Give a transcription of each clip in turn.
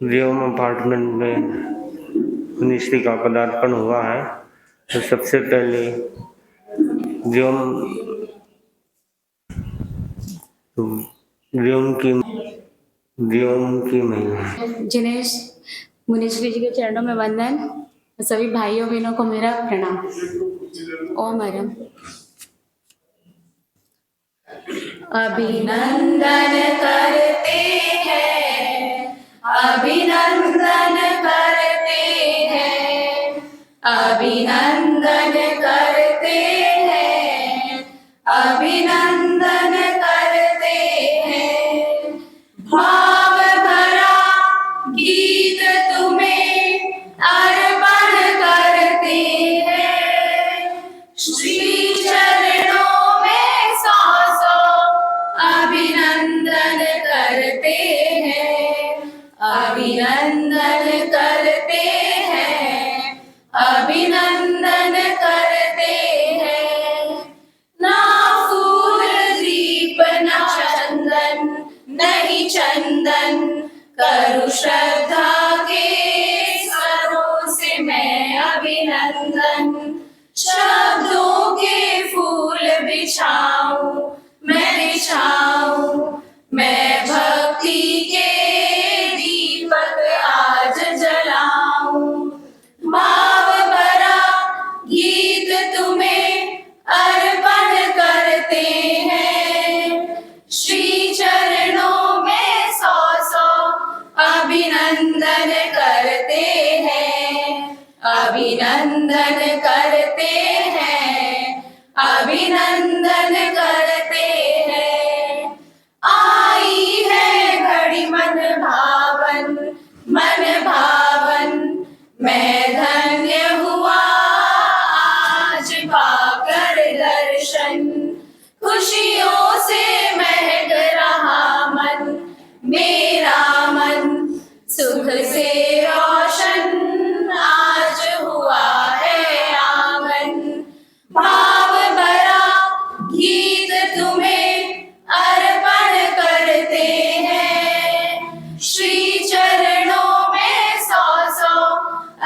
व्योम apartment में ministry का पदार्पण हुआ है। तो सबसे पहले व्योम की महिमा जिनेश मुनीश्री जी के चरणों में वंदन। सभी भाइयों बहनों को मेरा प्रणाम। ओम हरम। अभिनंदन करते हैं, अभिनंदन करते हैं, अभिनंदन करते हैं, अभिनंदन करते हैं। भाव भरा गीत तुम्हें अर्पण करते हैं, श्री चरणों में सौ अभिनंदन करते हैं, अभिनंदन करते हैं, अभिनंदन करते हैं। ना फूल दीप ना चंदन, नहीं चंदन करु श्रद्धा के स्वरों से मैं अभिनंदन। शब्दों के फूल बिछाऊं मैं बिछाऊं, मैं भक्ति के दीपक आज जलाऊं। भाव भरा गीत तुम्हें अर्पण करते हैं, श्री चरणों में सौ अभिनंदन करते हैं, अभिनंदन करते हैं, अभिनंदन करते हैं। आई है घड़ी मन भावन, मन भावन, मैं धन्य हुआ आज पाकर दर्शन। खुशियों से महक रहा मन, मेरा मन सुख से रोशन आज हुआ है आंगन। भाव भरा गीत तुम्हें अर्पण करते हैं, श्री चरणों में सौ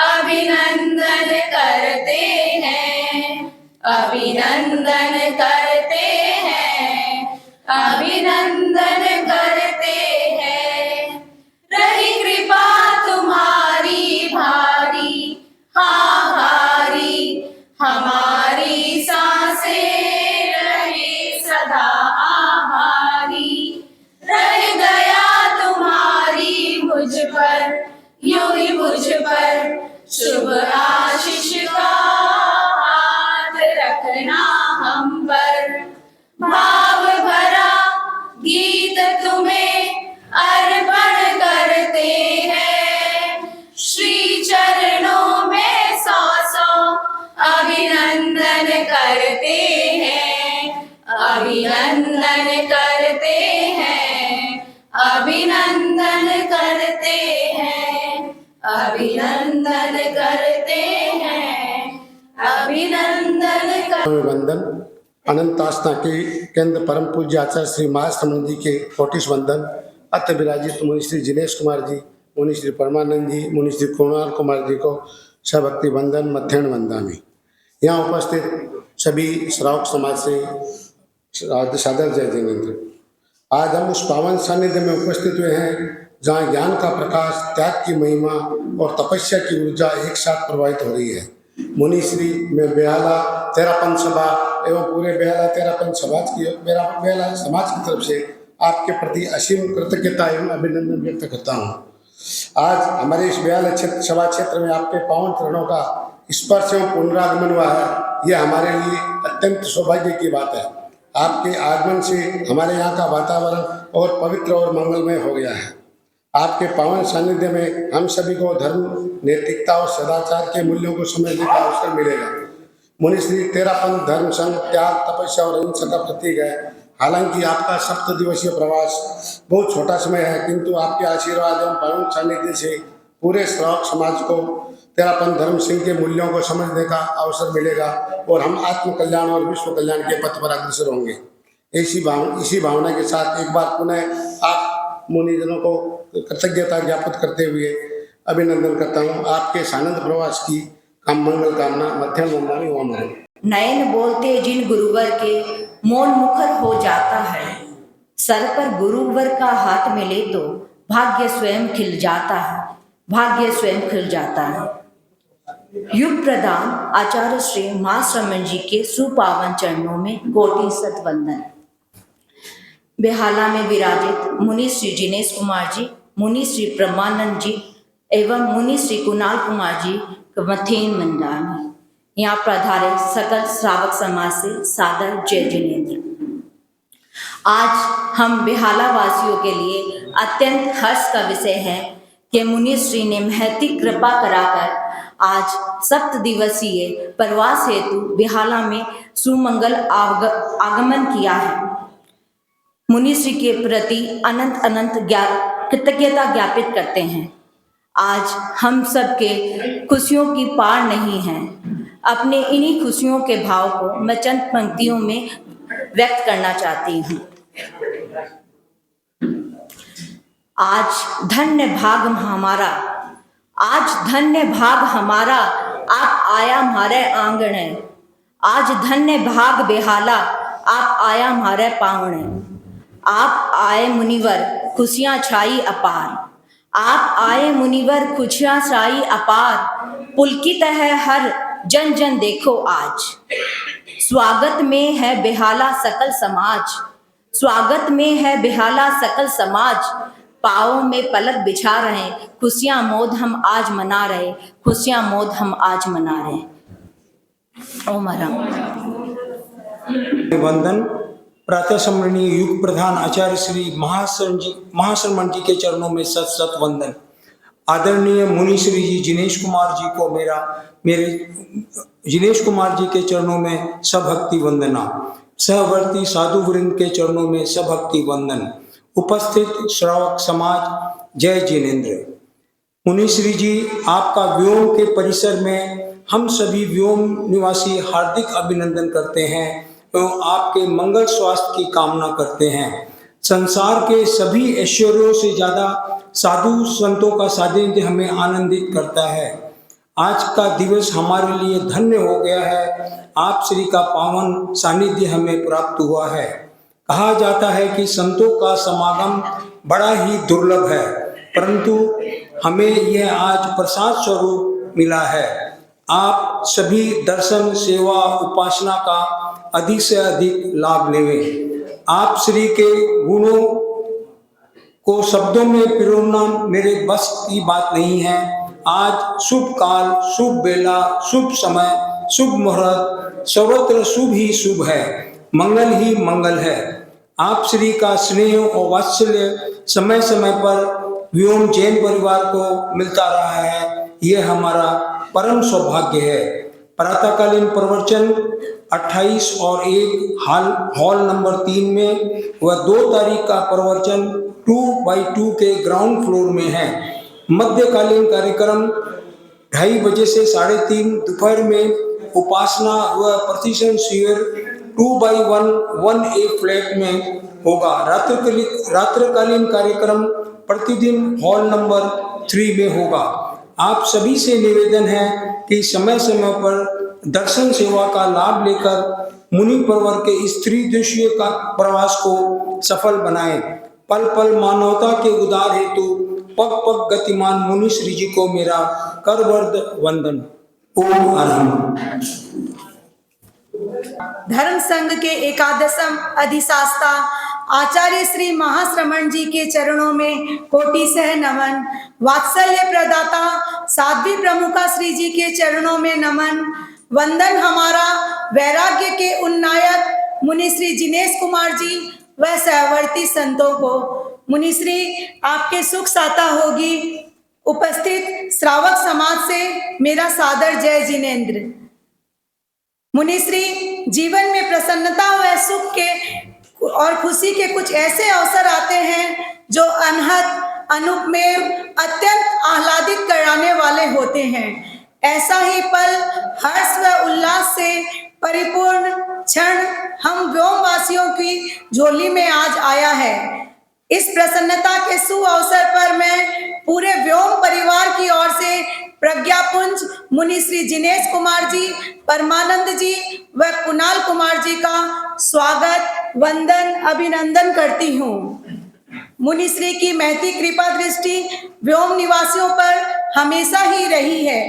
अभिनंदन करते हैं, अभिनंदन करते हैं, अभिनंदन करते हैं। रही कृपा तुम्हारी भारी, हाँ भारी, हमारी सांसें रहे सदा आभारी। रह गया तुम्हारी मुझ पर, यूं ही मुझ पर शुभ आशीष का हाथ रखना हम पर। भाव भरा गीत तुम्हें अर्पण करते हैं, श्री चरणों में सौ अभिनंदन करते हैं, अभिनंदन करते हैं, अभिनंदन करते हैं, अभिनंदन करते हैं, अभिनंदन कर। वंदन अनंत आस्था के केंद्र परम पूज्य आचार्य श्री महाश्रमण जी के 40 वंदन। अत्र विराजित मुनिश्री जिनेश कुमार जी, मुनिश्री परमानंद जी, मुनिश्री कुणाल कुमार जी को सभक्ति वंदन मध्यान्ह वंदना। यहाँ उपस्थित सभी श्रावक समाज से सादर जय जिनेन्द्र। आज हम उस पावन सानिध्य में उपस्थित हुए हैं जहाँ ज्ञान का प्रकाश, त्याग की महिमा और तपस्या की ऊर्जा एक साथ प्रवाहित हो रही है। मुनिश्री में बेहाला तेरापन सभा एवं पूरे बेहाला तेरापन समाज की बेहाला समाज की तरफ से आपके प्रति असीम कृतज्ञता एवं अभिनंदन व्यक्त करता हूँ। आज हमारे इस बेहाला सभा क्षेत्र में आपके पावन चरणों का स्पर्श एवं पुनरागमन हुआ है, यह हमारे लिए अत्यंत सौभाग्य की बात है। आपके आगमन से हमारे यहाँ का वातावरण और पवित्र और मंगलमय हो गया है। आपके पावन सानिध्य में हम सभी को धर्म, नैतिकता और सदाचार के मूल्यों को समझने का अवसर मिलेगा। मुनिश्री तेरापन धर्म संघ त्याग, तपस्या और अहिंसा का प्रतीक है। हालांकि आपका 7 दिवसीय प्रवास बहुत छोटा समय है, किंतु आपके आशीर्वाद एवं पावन सानिध्य से पूरे श्रावक समाज को तेरापन धर्म संघ के मूल्यों को समझने का अवसर मिलेगा और हम आत्म कल्याण और विश्व कल्याण के पथ पर अग्रसर होंगे। इसी भावना के साथ एक बार पुनः आप मुनिजनों को कृतज्ञता ज्ञापित करते हुए अभिनंदन करता हूँ। आपके सानंद प्रवास की मंगल कामना। मध्यम वंदनामि ओम हरि। नयन बोलते जिन गुरुवर के मौन मुखर हो जाता है, सर पर गुरुवर का हाथ मिले तो भाग्य स्वयं खिल जाता है, भाग्य स्वयं खिल जाता है। युग प्रधान आचार्य श्री महाश्रमण जी के सुपावन चरणों में कोटि सत वंदन। बेहाला में विराजित मुनि श्री जिनेश कुमार जी, मुनि श्री ब्रह्मानंद जी एवं मुनि श्री कुणाल कुमार जी मथेन मंदानी, यहाँ पधारे सकल श्रावक समाज से सादर जय जिनेन्द्र। आज हम बेहाला वासियों के लिए अत्यंत हर्ष का विषय है कि मुनि श्री ने महती कृपा कराकर आज 7 दिवसीय प्रवास हेतु बेहाला में सुमंगल आगमन किया है। मुनि श्री के प्रति अनंत अनंत कृतज्ञता ज्ञापित करते हैं। आज हम सब के खुशियों की पार नहीं है। अपने इन्हीं खुशियों के भाव को मैं चंद पंक्तियों में व्यक्त करना चाहती हूँ। आज धन्य भाग हमारा, आज धन्य भाग हमारा, आप आया हमारे आंगण। आज धन्य भाग बेहाला, आप आया हमारे पावण। आप आए मुनिवर खुशियाँ छाई अपार, आप आए मुनिवर खुशियाँ छाई अपार। पुलकित है हर जन जन देखो आज, स्वागत में है बेहाला सकल समाज, स्वागत में है बेहाला सकल समाज। पाँव में पलक बिछा रहे, खुशियाँ मोद हम आज मना रहे, खुशियाँ मोद हम आज मना रहे। ओम हरम। वंदन। प्रातः स्मरणीय युग प्रधान आचार्य श्री महाश्रमण जी के चरणों में सत सत वंदन। आदरणीय मुनि श्री जी जिनेश कुमार जी को मेरे जिनेश कुमार जी के चरणों में सभक्ति वंदना। सहवर्ती साधु वृंद के चरणों में सभक्ति वंदन। उपस्थित श्रावक समाज जय जिनेन्द्र। मुनि श्री जी, आपका व्योम के परिसर में हम सभी व्योम निवासी हार्दिक अभिनंदन करते हैं एवं आपके मंगल स्वास्थ्य की कामना करते हैं। संसार के सभी ऐश्वर्यों से ज्यादा साधु संतों का सानिध्य हमें आनंदित करता है। आज का दिवस हमारे लिए धन्य हो गया है। आप श्री का पावन सानिध्य हमें प्राप्त हुआ है। कहा जाता है कि संतों का समागम बड़ा ही दुर्लभ है, परंतु हमें यह आज प्रसाद स्वरूप मिला है। आप सभी दर्शन सेवा उपासना का अधिक से अधिक लाभ लेवें। आप श्री के गुणों को शब्दों में पिरोना मेरे बस की बात नहीं है। आज शुभ काल, शुभ बेला, शुभ समय, शुभ मुहूर्त, सर्वत्र शुभ ही शुभ है, मंगल ही मंगल है। आप श्री का स्नेह और वात्सल्य समय समय पर व्योम जैन परिवार को मिलता रहा है, यह हमारा परम सौभाग्य है। प्रातःकालीन प्रवचन 28 और 1 हॉल नंबर 3 में व 2 तारीख का प्रवचन 2x2 के ग्राउंड फ्लोर में है। मध्यकालीन कार्यक्रम 2:30 बजे से 3:30 दोपहर में उपासना व प्रतिष्ठान शिविर 2x1 1A फ्लैट में होगा। रात्रकालीन कार्यक्रम प्रतिदिन हॉल नंबर 3 में होगा। आप सभी से निवेदन है कि समय समय पर दर्शन सेवा का लाभ लेकर मुनि परवर के स्त्री दृश्य का प्रवास को सफल बनाएं। पल पल मानवता के उदार हेतु पग पग गतिमान मुनि श्री जी को मेरा करवर्द वंदन। ओम अरहम। धर्म संघ के एकादशम अधिशास्ता आचार्य श्री महाश्रमण जी के चरणों में कोटि सह नमन। वात्सल्य प्रदाता साध्वी प्रमुखा श्री जी के चरणों में नमन। वंदन हमारा वैराग्य के उन्नायक मुनि श्री जिनेश कुमार जी व सहवर्ती संतों को। मुनि श्री, आपके सुख साता होगी। उपस्थित श्रावक समाज से मेरा सादर जय जिनेन्द्र। मुनि श्री, जीवन में प्रसन्नता व सुख के और खुशी के कुछ ऐसे अवसर आते हैं जो अनहद, अनुपमेय, अत्यंत आह्लादित कराने वाले होते हैं। ऐसा ही पल हर्ष व उल्लास से परिपूर्ण क्षण हम व्योमवासियों की झोली में आज आया है। इस प्रसन्नता के सुअवसर पर मैं पूरे व्योम परिवार की ओर से प्रज्ञापुंज मुनि श्री जिनेश कुमार जी, परमानंद जी व कुणाल कुमार जी का स्वागत, वंदन, अभिनंदन करती हूँ। मुनि श्री की महती कृपा दृष्टि व्योम निवासियों पर हमेशा ही रही है।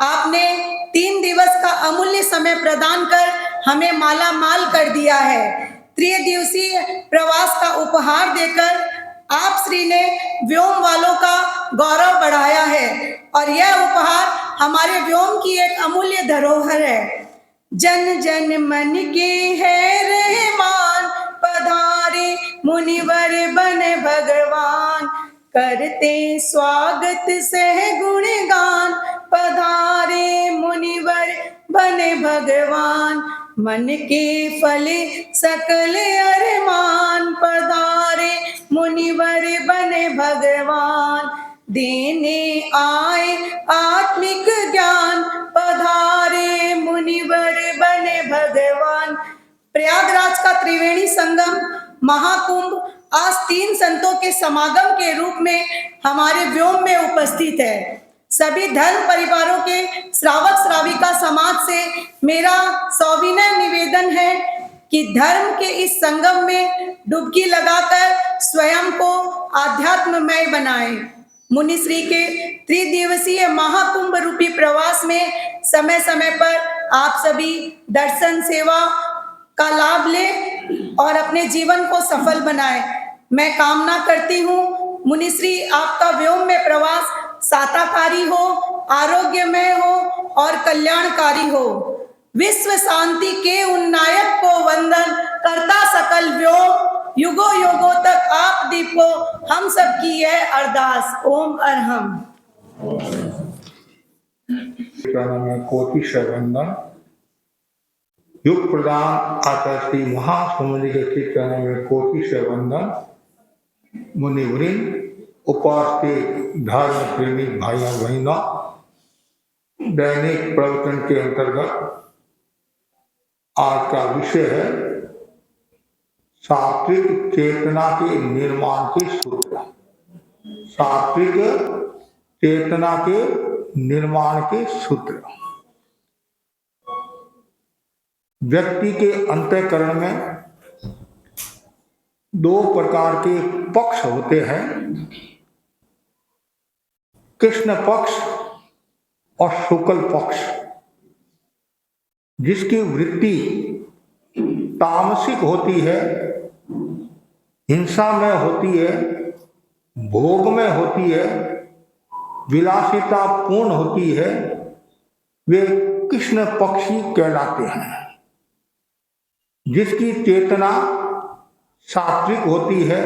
आपने 3 दिवस का अमूल्य समय प्रदान कर हमें माला माल कर दिया है। 3 दिवसीय प्रवास का उपहार देकर आप श्री ने व्योम वालों का गौरव बढ़ाया है और यह उपहार हमारे व्योम की एक अमूल्य धरोहर है। जन जन मन के है रहमान, पधारे मुनिवर बने भगवान, करते स्वागत सह गुणगान, पधारे मुनिवर बने भगवान, मन के फले सकल अरमान, पधारे मुनिवर बने भगवान, देने आए आत्मिक ज्ञान, पधारे मुनिवर बने भगवान। प्रयागराज का त्रिवेणी संगम महाकुंभ आज 3 संतों के समागम के रूप में हमारे व्योम में उपस्थित है। सभी धर्म परिवारों के श्रावक श्राविका समाज से मेरा सविनय निवेदन है कि धर्म के इस संगम में डुबकी लगाकर स्वयं को आध्यात्ममय बनाएं। मुनि श्री के 3 दिवसीय महाकुंभ रूपी प्रवास में समय समय पर आप सभी दर्शन सेवा का लाभ लें और अपने जीवन को सफल बनाएं। मैं कामना करती हूँ मुनि श्री आपका व्योम में प्रवास साताकारी हो, आरोग्यमय हो और कल्याणकारी हो। विश्व शांति के उन नायक को वंदन, करता सकल व्योम, युगों युगों तक आप दीपो, हम सब की यह अरदास। ओम अरहम। में कोटिशय वंदन। युग प्रदान आचार्य श्री महासमुनि के कीर्तन में कोटिशय वंदन। मुनिवृंद, उपस्थित धर्म प्रेमी भाइयों बहनों, दैनिक प्रवचन के अंतर्गत आज का विषय है सात्विक चेतना के निर्माण के सूत्र। सात्विक चेतना के निर्माण के सूत्र। व्यक्ति के अंतःकरण में 2 प्रकार के पक्ष होते हैं, कृष्ण पक्ष और शुक्ल पक्ष। जिसकी वृत्ति तामसिक होती है, हिंसा में होती है, भोग में होती है, विलासिता पूर्ण होती है, वे कृष्ण पक्षी कहलाते हैं। जिसकी चेतना सात्विक होती है,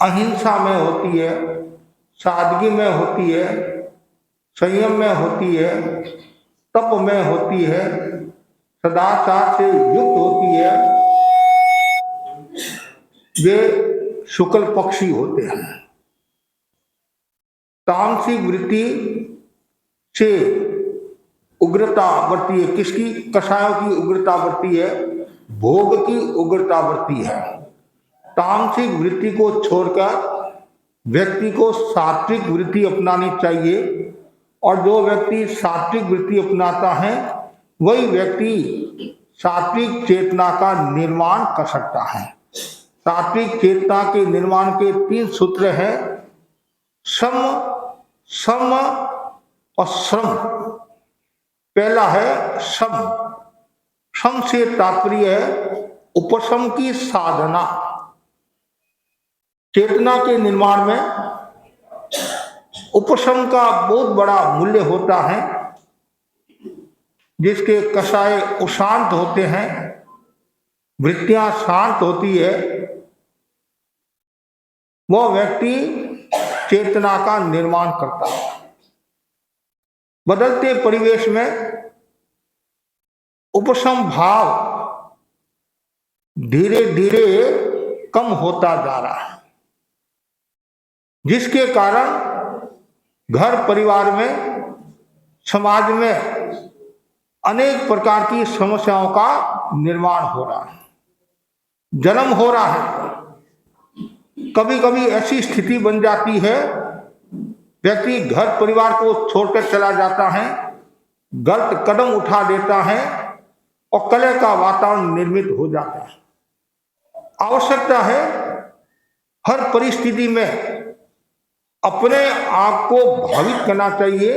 अहिंसा में होती है, सादगी में होती है, संयम में होती है, तप में होती है, सदाचार से युक्त होती है, वे शुक्ल पक्षी होते हैं। तामसिक वृत्ति से उग्रता बढ़ती है। किसकी? कषायों की उग्रता बढ़ती है, भोग की उग्रता बढ़ती है। तामसिक वृत्ति को छोड़कर व्यक्ति को सात्विक वृत्ति अपनानी चाहिए, और जो व्यक्ति सात्विक वृत्ति अपनाता है वही व्यक्ति सात्विक चेतना का निर्माण कर सकता है। सात्विक चेतना के निर्माण के 3 सूत्र हैं, सम, सम और श्रम। पहला है सम। सम से तात्पर्य है उपशम की साधना। चेतना के निर्माण में उपशम का बहुत बड़ा मूल्य होता है। जिसके कषाय अशांत होते हैं, वृत्तियां शांत होती है, वह व्यक्ति चेतना का निर्माण करता है। बदलते परिवेश में उपशम भाव धीरे धीरे कम होता जा रहा है, जिसके कारण घर परिवार में, समाज में अनेक प्रकार की समस्याओं का निर्माण हो रहा है, जन्म हो रहा है। कभी कभी ऐसी स्थिति बन जाती है, व्यक्ति घर परिवार को छोड़कर चला जाता है, गलत कदम उठा देता है और कलह का वातावरण निर्मित हो जाता है। आवश्यकता है हर परिस्थिति में अपने आप को भावित करना चाहिए,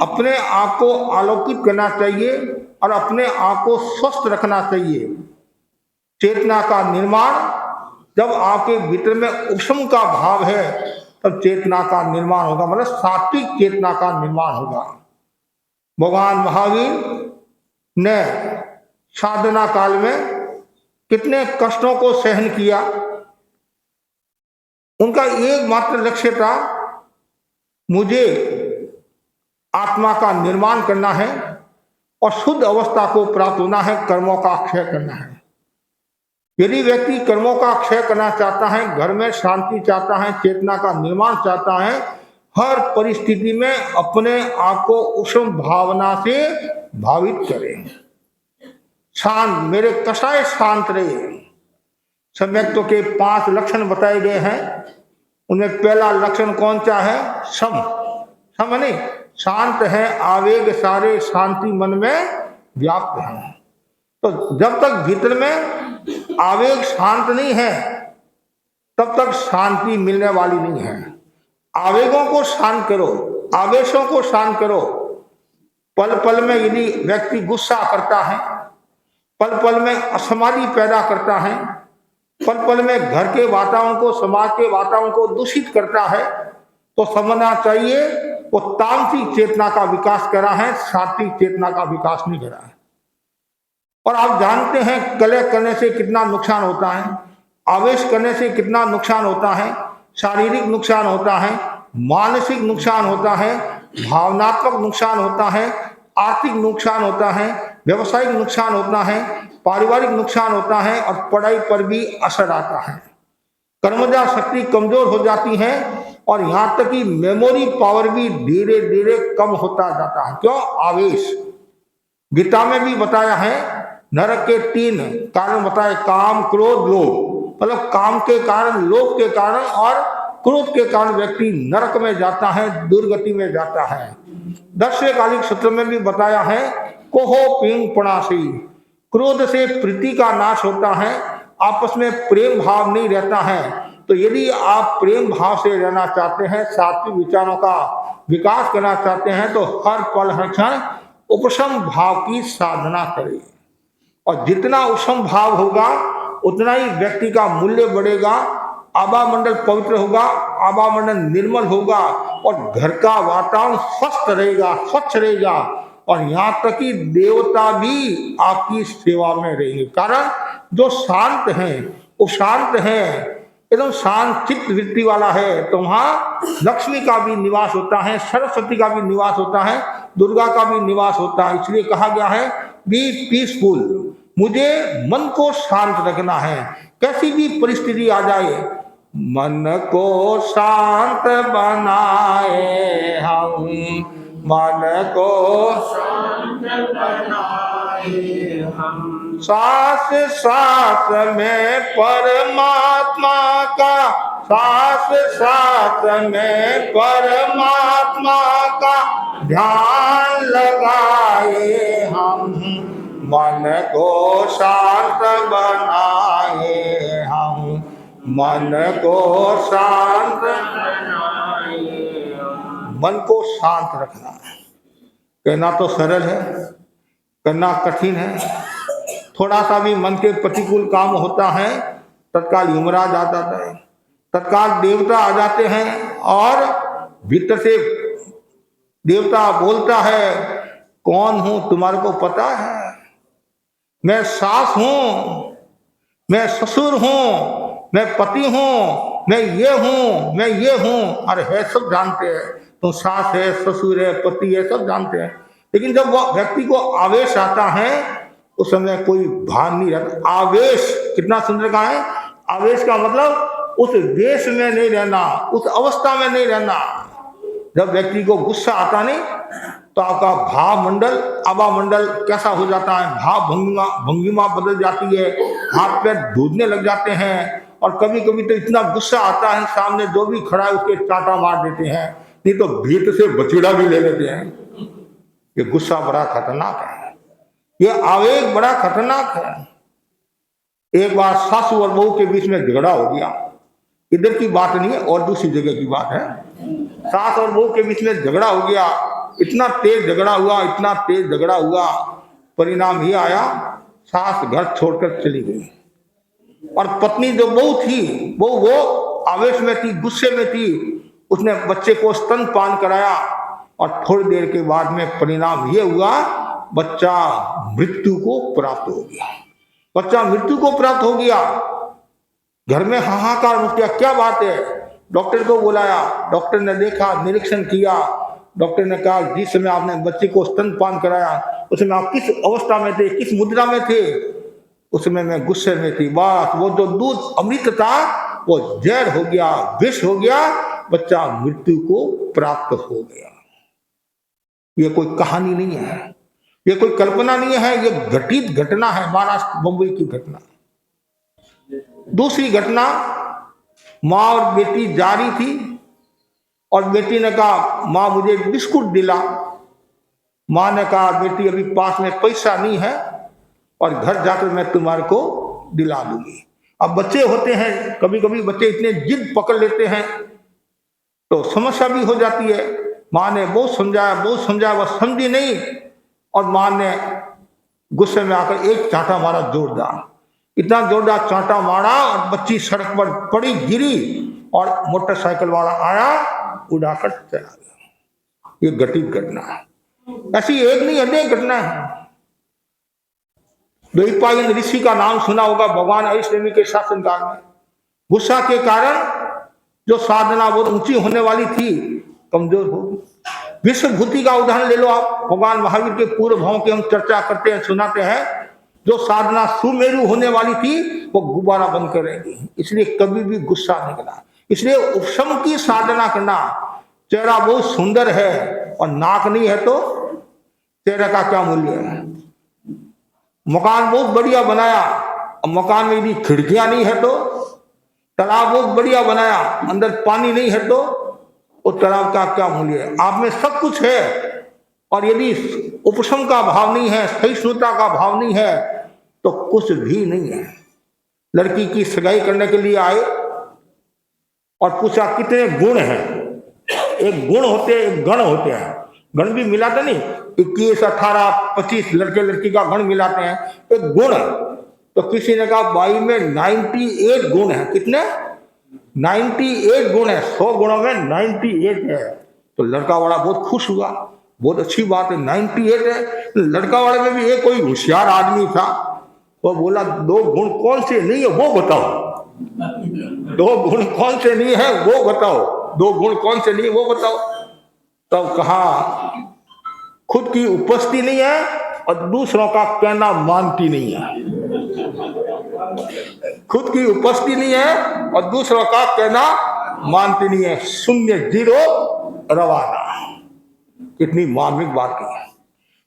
अपने आप को आलोकित करना चाहिए और अपने आप को स्वस्थ रखना चाहिए। चेतना का निर्माण, जब आपके भीतर में उपशम का भाव है तब चेतना का निर्माण होगा, मतलब सात्विक चेतना का निर्माण होगा। भगवान महावीर ने साधना काल में कितने कष्टों को सहन किया। उनका एकमात्र लक्ष्य था, मुझे आत्मा का निर्माण करना है और शुद्ध अवस्था को प्राप्त होना है, कर्मों का क्षय करना है। यदि व्यक्ति कर्मों का क्षय करना चाहता है, घर में शांति चाहता है, चेतना का निर्माण चाहता है, हर परिस्थिति में अपने आप को उष्म भावना से भावित करें। शांत, मेरे कषाय शांत रहे। सम्यक्त्व के 5 लक्षण बताए गए हैं। उनमें पहला लक्षण कौन सा है? सम। सम नहीं, शांत है, आवेग सारे शांति मन में व्याप्त है। तो जब तक भीतर में आवेग शांत नहीं है तब तक शांति मिलने वाली नहीं है। आवेगों को शांत करो, आवेशों को शांत करो। पल पल में यदि व्यक्ति गुस्सा करता है, पल पल में असमाधि पैदा करता है, पल पल में घर के वातावरण को, समाज के वातावरण को दूषित करता है, तो समझना चाहिए वो तामसिक चेतना का विकास करा है, सात्विक चेतना का विकास नहीं करा है। और आप जानते हैं कलह करने से कितना नुकसान होता है, आवेश करने से कितना नुकसान होता है। शारीरिक नुकसान होता है, मानसिक नुकसान होता है, भावनात्मक नुकसान होता है, आर्थिक नुकसान होता है, व्यवसायिक नुकसान होता है, पारिवारिक नुकसान होता है और पढ़ाई पर भी असर आता है। कर्मजा शक्ति कमजोर हो जाती है और यहाँ तक कि मेमोरी पावर भी धीरे धीरे कम होता जाता है। क्यों? आवेश। गीता में भी बताया है, नरक के 3 कारण बताए, काम, क्रोध, लोभ। मतलब काम के कारण, लोभ के कारण और क्रोध के कारण व्यक्ति नरक में जाता है, दुर्गति में जाता है। 10वें कालिक सूत्र में भी बताया है, कोहो पिंग पणासी। क्रोध से प्रीति का नाश होता है, आपस में प्रेम भाव नहीं रहता है। तो यदि आप प्रेम भाव से रहना चाहते हैं, सात्विक विचारों का विकास करना चाहते हैं, तो हर पल हर क्षण उपशम भाव की साधना करें। और जितना उपशम भाव होगा उतना ही व्यक्ति का मूल्य बढ़ेगा, आभा मंडल पवित्र होगा, आभा मंडल निर्मल होगा और घर का वातावरण स्वस्थ रहेगा, स्वच्छ रहेगा और यहाँ तक कि देवता भी आपकी सेवा में रहेंगे। कारण जो शांत है, वो शांत है, एकदम शांत चित्त वृत्ति वाला है, तो वहाँ लक्ष्मी का भी निवास होता है, सरस्वती का भी निवास होता है, दुर्गा का भी निवास होता है। इसलिए कहा गया है, बी पीसफुल। मुझे मन को शांत रखना है, कैसी भी परिस्थिति आ जाए, मन को शांत बनाए हम, मन को शांत बनाए हम। सांस सांस में परमात्मा का, सांस सांस में परमात्मा का ध्यान लगाए हम, मन को शांत बनाए हम, मन को शांत बनाए। मन को शांत रखना कहना तो सरल है, करना कठिन है। थोड़ा सा भी मन के प्रतिकूल काम होता है, तत्काल यमराज आ जाता है, तत्काल देवता आ जाते हैं और भीतर से देवता बोलता है, कौन हूं तुम्हारे को पता है? मैं सास हूं, मैं ससुर हूं, मैं पति हूं, मैं ये हूं, मैं ये हूं। अरे है, सब जानते हैं, तो सास है, ससुर है, पति है, सब जानते हैं। लेकिन जब वो व्यक्ति को आवेश आता है उस समय कोई भान नहीं रहता। आवेश कितना सुंदर कहा है, आवेश का मतलब उस देश में नहीं रहना, उस अवस्था में नहीं रहना। जब व्यक्ति को गुस्सा आता नहीं तो आपका भाव मंडल, आभा मंडल कैसा हो जाता है, भाव भंगिमा बदल जाती है, हाथ पैर धूलने लग जाते हैं और कभी कभी तो इतना गुस्सा आता है, सामने जो भी खड़ा है उसके चांटा मार देते हैं, नहीं तो भीत से बछड़ा भी ले लेते हैं। ये गुस्सा बड़ा खतरनाक है, ये आवेग बड़ा खतरनाक है। एक बार सासू और बहू के बीच में झगड़ा हो गया, इधर की बात नहीं है और दूसरी जगह की बात है। सास और बहू के बीच में झगड़ा हो गया, इतना तेज झगड़ा हुआ, इतना तेज झगड़ा हुआ, परिणाम ये आया सास घर छोड़कर चली गई। और पत्नी जो बहू थी वो आवेश में थी, गुस्से में थी, उसने बच्चे को स्तनपान कराया और थोड़ी देर के बाद में परिणाम ये हुआ बच्चा मृत्यु को प्राप्त हो गया। बच्चा मृत्यु को प्राप्त हो गया। घर में हाहाकार मच गया, क्या बात है? डॉक्टर को बुलाया, डॉक्टर ने देखा, निरीक्षण किया, डॉक्टर ने कहा जिस समय आपने बच्चे को स्तनपान कराया उस समय आप किस अवस्था में थे, किस मुद्रा में थे? उस समय मैं गुस्से में थी। बस वो जो दूध अमृत था वो जहर हो गया, विष हो गया, बच्चा मृत्यु को प्राप्त हो गया। ये कोई कहानी नहीं है, ये कोई कल्पना नहीं है, ये घटित घटना है, महाराष्ट्र बम्बई की घटना। दूसरी घटना, माँ और बेटी जा रही थी और बेटी ने कहा माँ मुझे बिस्कुट दिला। माँ ने कहा बेटी अभी पास में पैसा नहीं है और घर जाकर मैं तुम्हारे को दिला दूंगी। अब बच्चे होते हैं, कभी कभी बच्चे इतने जिद पकड़ लेते हैं तो समस्या भी हो जाती है। माँ ने बहुत समझाया, वह समझी नहीं और माँ ने गुस्से में आकर एक चांटा मारा, जोरदार, इतना जोरदार चांटा मारा और बच्ची सड़क पर पड़ी, गिरी और मोटरसाइकिल वाला आया उड़ाकर चला गया। ये घटित घटना है, ऐसी एक नहीं अनेक घटना है। द्वैपायन ऋषि का नाम सुना होगा, भगवान हरिश्चंद्र के शासनकाल में गुस्सा के कारण जो साधना बहुत ऊंची होने वाली थी कमजोर हो गई। विश्व भूति का उदाहरण ले लो आप, भगवान महावीर के पूर्व भाव की हम चर्चा करते हैं, सुनाते हैं। जो साधना सुमेरु होने वाली थी वो गुब्बारा बनकर रहेगी, इसलिए कभी भी गुस्सा नहीं करना। इसलिए उपशम की साधना करना। चेहरा बहुत सुंदर है और नाक नहीं है तो चेहरे का क्या मूल्य है? मकान बहुत बढ़िया बनाया और मकान में यदि खिड़कियां नहीं है तो, तालाब बहुत बढ़िया बनाया अंदर पानी नहीं है तो उस तालाब का क्या मूल्य है? आप में सब कुछ है और यदि उपशम का भाव नहीं है, सहिष्णुता का भाव नहीं है तो कुछ भी नहीं है। लड़की की सगाई करने के लिए आए और पूछा कितने गुण हैं? एक गुण होते हैं, एक गण होते हैं। गण भी मिलाते नहीं, 21, 18, 25 लड़के लड़की का गण मिलाते हैं, एक गुण। तो किसी ने कहा बाई में 98 गुण है। कितने? 98 गुण है, 100 गुणों में 98 है। तो लड़का वाला बहुत खुश हुआ, बहुत अच्छी बात है, 98 है। लड़का वाले में भी एक कोई होशियार आदमी था, वो बोला 2 गुण कौन से नहीं है वो बताओ, 2 गुण कौन से नहीं है वो बताओ, 2 गुण कौन से नहीं है वो बताओ। तब कहा खुद की उपस्थिति नहीं है और दूसरों का कहना मानती नहीं है। खुद की उपस्थिति नहीं है और दूसरों का कहना मानती नहीं है। 0, 0 रवाना। कितनी मार्मिक बात की है।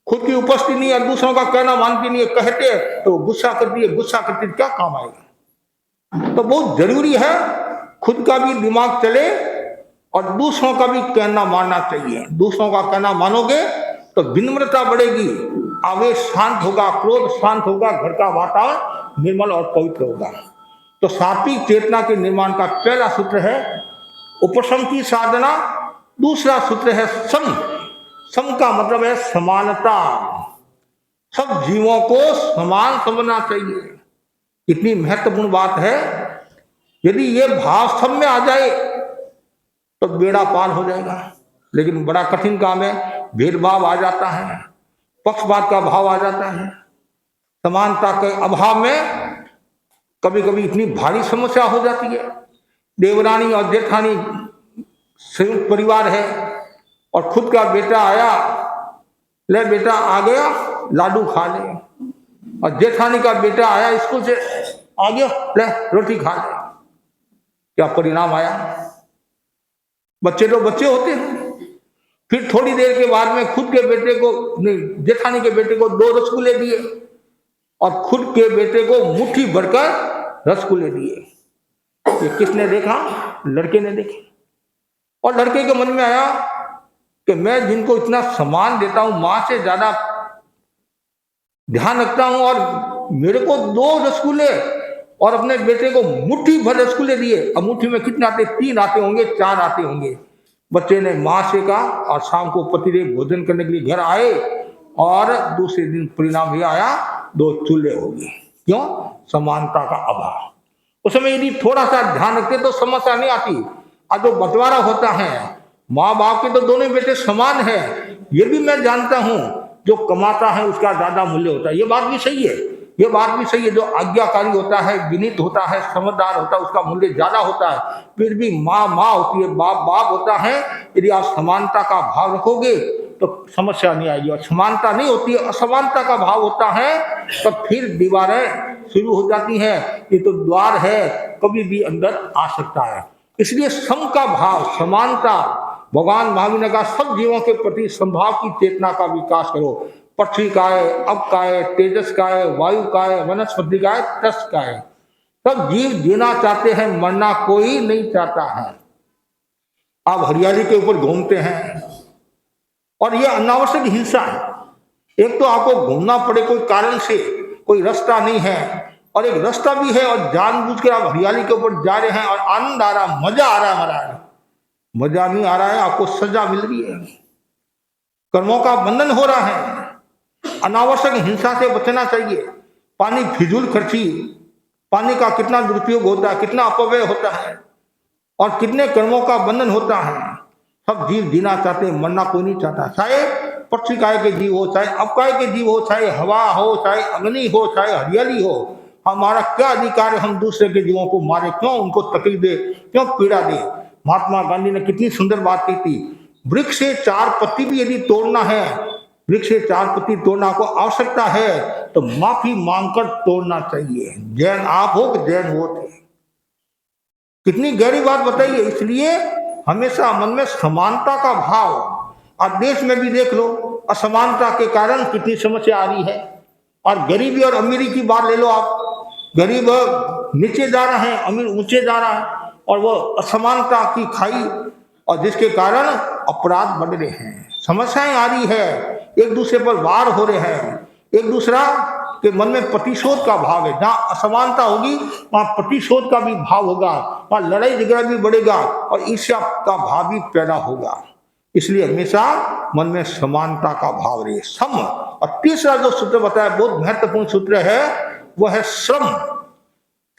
खुद की उपस्थिति नहीं है और दूसरों का कहना मानती नहीं है। कहते तो गुस्सा करती है, गुस्सा करती है, क्या काम आएगा? तो बहुत जरूरी है खुद का भी दिमाग चले और दूसरों का भी कहना मानना चाहिए। दूसरों का कहना मानोगे तो विनम्रता बढ़ेगी, आवेश शांत होगा, क्रोध शांत होगा, घर का वातावरण निर्मल और पवित्र होगा। तो सात्विक चेतना के निर्माण का पहला सूत्र है उपशम की साधना। दूसरा सूत्र है सम। सम का मतलब है समानता। सब जीवों को समान समझना चाहिए। कितनी महत्वपूर्ण बात है। यदि ये भाव सब में आ जाए तो बेड़ा पार हो जाएगा। लेकिन बड़ा कठिन काम है, भेदभाव आ जाता है, पक्षपात का भाव आ जाता है। समानता के अभाव में कभी कभी इतनी भारी समस्या हो जाती है। देवरानी और जेठानी संयुक्त परिवार है और खुद का बेटा आया, ले बेटा आ गया लाडू खा ले, और जेठानी का बेटा आया स्कूल से आ गया, ले रोटी खा ले। क्या परिणाम आया? बच्चे तो बच्चे होते हैं। फिर थोड़ी देर के बाद में खुद के बेटे को नहीं, जेठानी के बेटे को 2 रसगुल्ले दिए और खुद के बेटे को मुट्ठी भरकर रसगुल्ले दिए। ये किसने देखा? लड़के ने देखी। और लड़के के मन में आया कि मैं जिनको इतना सम्मान देता हूं, मां से ज्यादा ध्यान रखता हूं, और मेरे को 2 रसगुल्ले और अपने बेटे को मुट्ठी भर रसगुल्ले दिए। अब मुट्ठी में कितने आते? 3 आते होंगे, 4 आते होंगे। बच्चे ने मां से कहा, और शाम को पतिदेव भोजन करने के लिए घर आए, और दूसरे दिन परिणाम यह आया 2 चूल्हे हो गए। क्यों? समानता का अभाव। उस समय यदि थोड़ा सा ध्यान रखते तो समस्या नहीं आती। और जो बंटवारा होता है, माँ बाप के तो दोनों बेटे समान है, ये भी मैं जानता हूं, जो कमाता है उसका ज्यादा मूल्य होता है। ये बात भी सही है, ये बात भी सही है। जो आज्ञाकारी होता है, विनीत होता है, समझदार होता है, उसका मूल्य ज्यादा होता है। फिर भी माँ माँ होती है, बाप बाप होता है। यदि आप समानता का भाव रखोगे तो समस्या नहीं आएगी। और समानता नहीं होती है, असमानता का भाव होता है, तो फिर दीवारें शुरू हो जाती हैं। ये तो द्वार है, कभी भी अंदर आ सकता है। इसलिए सम का भाव, समानता, भगवान महावीर ने कहा सब जीवों के प्रति संभाव की चेतना का विकास करो। पृथ्वी का है, अब का है, तेजस का है, वायु का है, वनस्पति का है, तस का है। सब जीव जीना चाहते हैं, मरना कोई नहीं चाहता है। आप हरियाली के ऊपर घूमते हैं, और यह अनावश्यक हिंसा है। एक तो आपको घूमना पड़े कोई कारण से, कोई रास्ता नहीं है, और एक रास्ता भी है, और जानबूझकर आप हरियाली के ऊपर जा रहे हैं, और आनंद आ रहा, मजा आ रहा है। महाराज मजा नहीं आ रहा है, आपको सजा मिल रही है, कर्मों का बंधन हो रहा है। अनावश्यक हिंसा से बचना चाहिए। पानी फिजूल खर्ची, पानी का कितना दुरुपयोग होता है, कितना अपव्यय होता है, और कितने कर्मों का बंधन होता है। सब जीव जीना चाहते हैं, मरना कोई नहीं चाहता। चाहे पक्षी काय के जीव हो, चाहे अपकाय के जीव हो, चाहे हवा हो, चाहे अग्नि हो, चाहे हरियाली हो। हमारा क्या अधिकार है हम दूसरे के जीवों को मारे? क्यों उनको तकलीफ दे, क्यों पीड़ा दे? महात्मा गांधी ने कितनी सुंदर बात की थी, वृक्ष से 4 पत्ती भी यदि तोड़ना है, वृक्ष से 4 पत्ती तोड़ना को आवश्यकता है, तो माफी मांगकर तोड़ना चाहिए। जैन आप हो कि जैन वो थे। कितनी गहरी बात बताइए। इसलिए हमेशा मन में समानता का भाव। और देश में भी देख लो, असमानता के कारण कितनी समस्या आ रही है। और गरीबी और अमीरी की बात ले लो आप, गरीब नीचे जा रहा है, अमीर ऊंचे जा रहा है, और वो असमानता की खाई, और जिसके कारण अपराध बढ़ रहे हैं, समस्याएं आ रही है, एक दूसरे पर वार हो रहे हैं, एक दूसरा के मन में प्रतिशोध का भाव है। जहाँ असमानता होगी वहाँ प्रतिशोध का भी भाव होगा, वहाँ लड़ाई झगड़ा भी बढ़ेगा, और ईर्ष्या का भाव भी पैदा होगा। इसलिए हमेशा मन में समानता का भाव रहे, सम। और तीसरा जो सूत्र बताया, बहुत महत्वपूर्ण सूत्र है, वह है श्रम।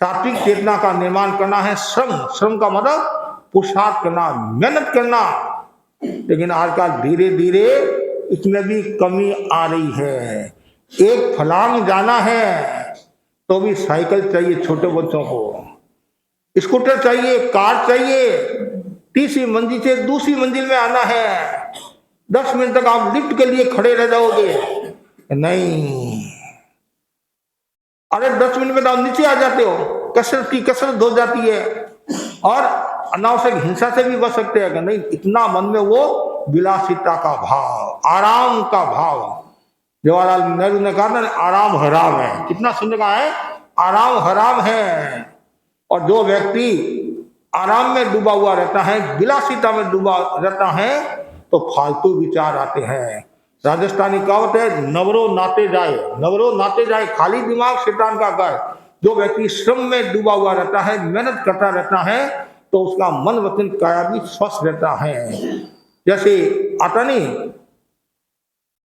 सात्विक चेतना का निर्माण करना है। श्रम, श्रम का मतलब पुरुषार्थ करना, मेहनत करना। लेकिन आजकल धीरे धीरे इसमें भी कमी आ रही है। एक फलांग जाना है तो भी साइकिल चाहिए छोटे बच्चों को, स्कूटर चाहिए, कार चाहिए। तीसरी मंजिल से दूसरी मंजिल में आना है, 10 मिनट तक आप लिफ्ट के लिए खड़े रह जाओगे? नहीं, अरे 10 मिनट में तो आप नीचे आ जाते हो, कसरत की कसरत हो जाती है, और अनावश्यक हिंसा से भी बच सकते हैं। नहीं, इतना मन में वो विलासिता का भाव, आराम का भाव। जवाहरलाल नेहरू ने कहा ना, आराम हराम है। कितना सुंदर कहा है, आराम हराम है। और जो व्यक्ति आराम में डूबा हुआ रहता है, विलासिता में डूबा रहता है, तो फालतू विचार आते हैं। राजस्थानी कहावत है, नवरो नाते जाए, नवरो नाते जाए, खाली दिमाग शैतान का घर। जो व्यक्ति श्रम में डूबा हुआ रहता है, मेहनत करता रहता है, तो उसका मन वचन काया भी स्वस्थ रहता है। जैसे आता नहीं,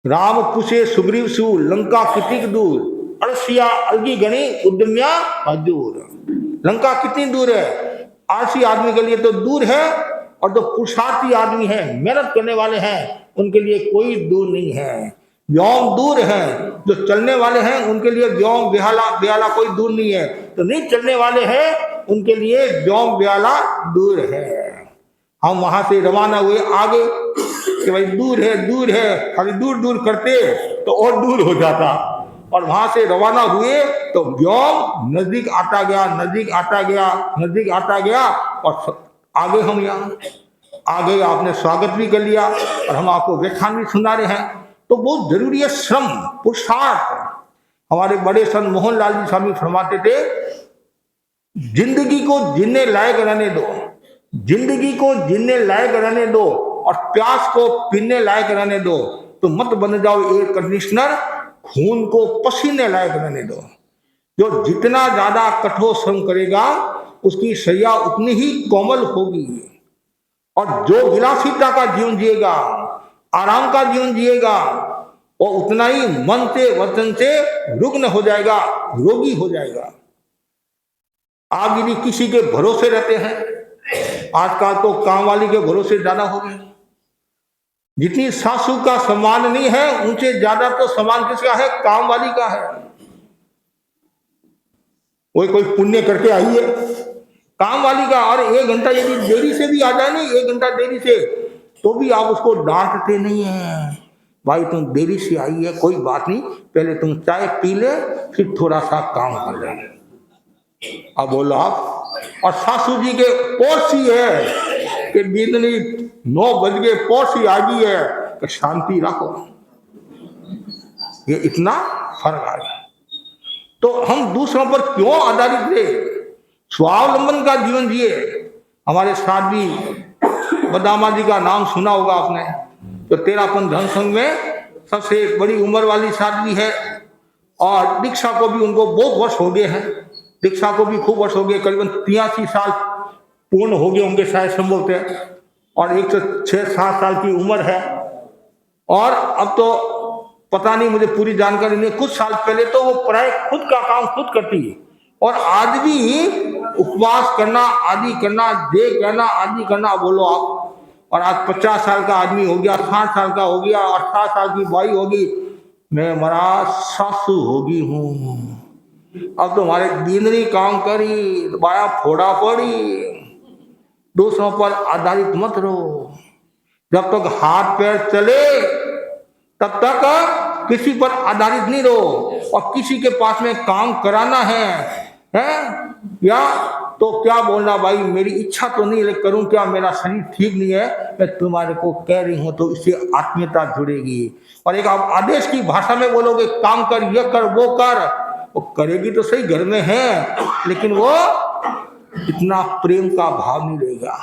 राम पूछे सुग्रीव सु, लंका कितनी दूर, अड़सिया अलगी गणी उद्यम्या हजूर। लंका कितनी दूर है? आलसी आदमी के लिए तो दूर है, और जो पुरुषार्थी आदमी है, मेहनत करने वाले हैं, उनके लिए कोई दूर नहीं है। व्योम दूर है, जो चलने वाले हैं उनके लिए व्योम बेहाला कोई दूर नहीं है। तो नहीं चलने वाले हैं उनके लिए व्योम बेहाला दूर है। हम वहां से रवाना हुए आगे कि भाई दूर है, खाली दूर दूर करते तो और दूर हो जाता, और वहां से रवाना हुए तो व्योम नजदीक आता गया, नजदीक आता गया, नजदीक आता गया, और आगे हम यहाँ आगे आपने स्वागत भी कर लिया, और हम आपको व्याख्यान भी सुना रहे हैं। तो बहुत जरूरी है श्रम, पुरुषार्थ। हमारे बड़े संत मोहनलाल जी स्वामी फरमाते थे, जिंदगी को जीने लायक रहने दो, जिंदगी को जीने लायक रहने दो और प्यास को पीने लायक रहने दो। तो मत बन जाओ एयर कंडीशनर, खून को पसीने लायक रहने दो। जो जितना ज्यादा कठोर श्रम करेगा उसकी शैया उतनी ही कोमल होगी, और जो विलासिता का जीवन जिएगा, आराम का जीवन जिएगा, वो उतना ही मन से वचन से रुग्ण हो जाएगा, रोगी हो जाएगा। आप यदि किसी के भरोसे रहते हैं, आजकल तो काम वाली के भरोसे ज्यादा हो गए। जितनी सासू का सम्मान नहीं है, उनसे ज्यादा तो सम्मान किसका है? काम वाली का है। वो कोई पुण्य करके आई है, काम वाली का। और 1 घंटा यदि देरी से भी आ जाए, नहीं 1 घंटा देरी से, तो भी आप उसको डांटते नहीं है, भाई तुम देरी से आई है, कोई बात नहीं, पहले तुम चाय पी ले, फिर थोड़ा सा काम कर ले। अब बोलो आप। और सासू जी के पड़ोसी है कि बीतनी 9 बज गए, पड़ोसी आ गई है कि शांति रखो। ये इतना फर्क आ गया। तो हम दूसरों पर क्यों आधारित रहे? स्वावलंबन का जीवन जिए। हमारे साध्वी बदामा जी का नाम सुना होगा आपने, तो तेरापन धन संघ में सबसे बड़ी उम्र वाली साध्वी है, और दीक्षा को भी उनको बहुत वर्ष हो गए हैं, दीक्षा को भी खूब वर्ष हो गए, करीबन 83 साल पूर्ण हो गए होंगे शायद संभवतः, और 106-7 साल की उम्र है। और अब तो पता नहीं, मुझे पूरी जानकारी नहीं। कुछ साल पहले तो वो प्राय खुद का काम खुद करती है, और आज भी उपवास करना आदि करना, दे करना आदि करना, बोलो आप। और आज 50 साल का आदमी हो गया, 60 साल का हो गया, 18 साल की बाई होगी, मैं मरा सासू होगी हूँ। अब तुम्हारे दीनरी काम करी, बाया फोड़ा पड़ी। दूसरों पर आधारित मत रहो। जब तक हाथ पैर चले तब तक किसी पर आधारित नहीं रहो। और किसी के पास में काम कराना है या तो क्या बोलना, भाई मेरी इच्छा तो नहीं है, करूं क्या, मेरा शरीर ठीक नहीं है, मैं तुम्हारे को कह रही हूं, तो इससे आत्मीयता जुड़ेगी। और एक आप आदेश की भाषा में बोलोगे, काम कर, ये कर, वो कर, वो करेगी तो सही, घर में है, लेकिन वो इतना प्रेम का भाव नहीं लेगा।